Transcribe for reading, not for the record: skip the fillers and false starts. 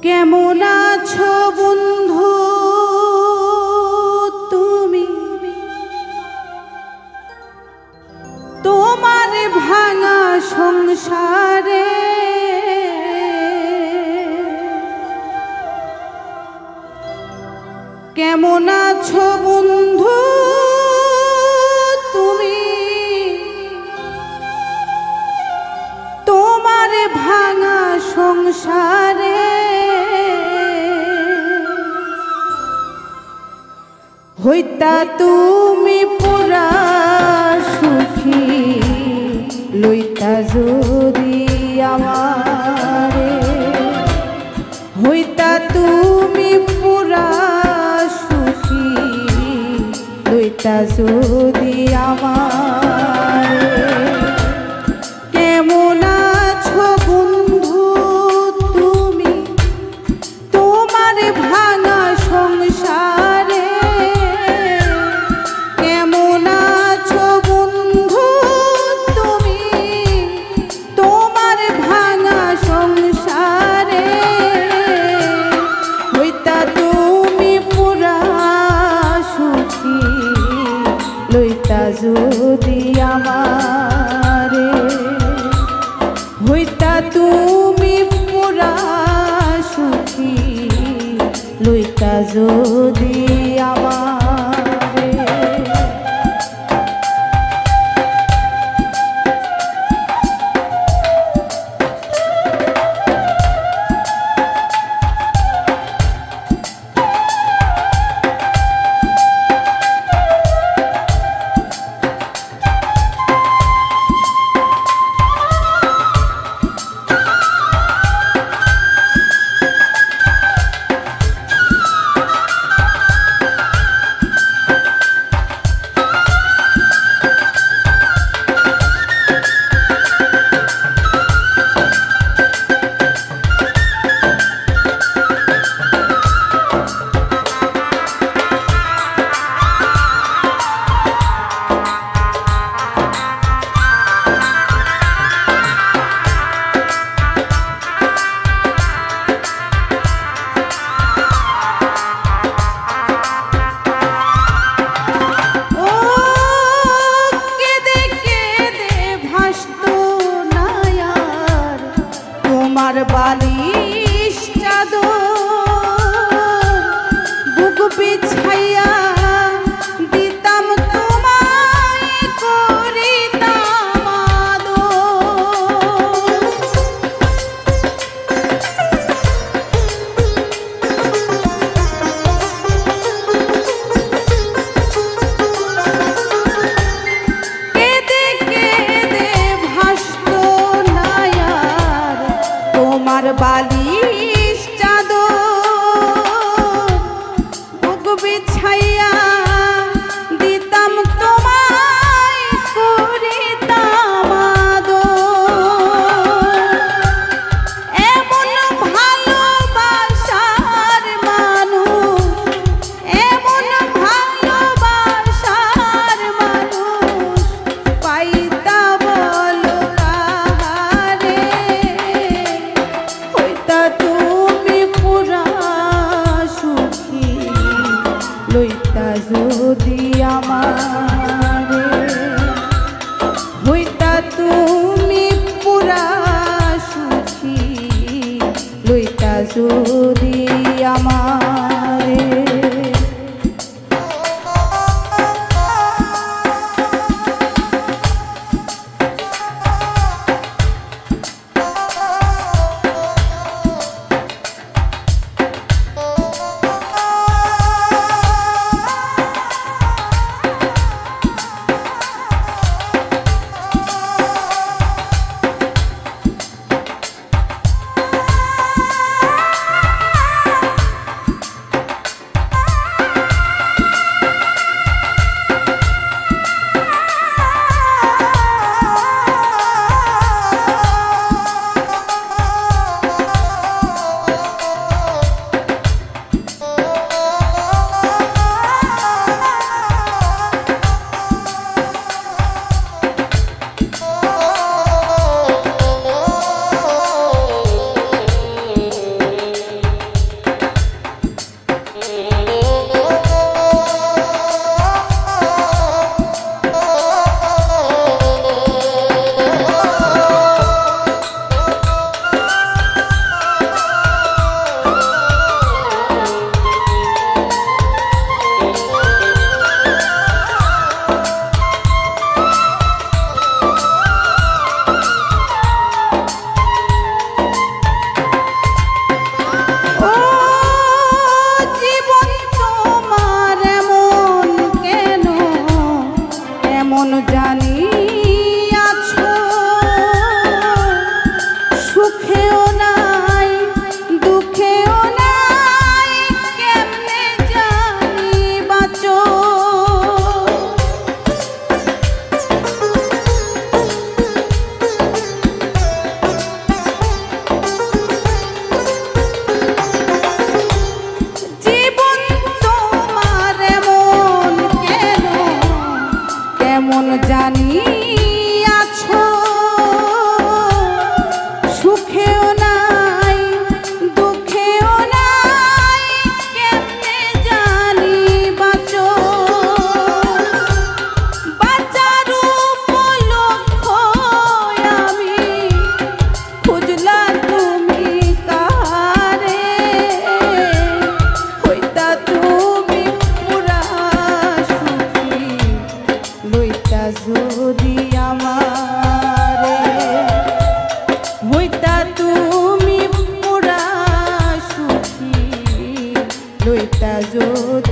কেমন আছো বন্ধু তুমি? তোমার ভাঙা সংসারে কেমন আছো বন্ধু তুমি? তোমার ভাঙা সংসারে হইতা তুমি পুরা সুখী, লইতা যদি আমারে। হইতা তুমি পুরা সুখী, লইতা যদি আমারে। কেমন আছো বন্ধু তুমি? তোমার ভাঙা সংসারে কেমন আছো বন্ধু তুমি? তোমার ভাঙা সংসারে হইতা তুমি পুরা সুখী, লইতা যদি আমারে। হইতা তুমি পুরা সুখী, লইতা যদি আমারে। তোমার বালিশ চাদর বুক বিছাইয়া দিতাম তোমায়, করিতাম আদর। কেঁদে কেঁদে ভাসতো নায়ার তোমার বালিশ চাদর বুক বিছাইয়া দিতাম তোমায়, করিতাম আদর। এমন ভালোবাসার মানুষ, এমন ভালোবাসার মানুষ পাইতা বলো কাহারে। হইতা তুমি পুরা সুখী, লইতা যদি আমারে। হইতা তুমি পুরা সুখী, লইতা যদি আমারে। লইতা যদি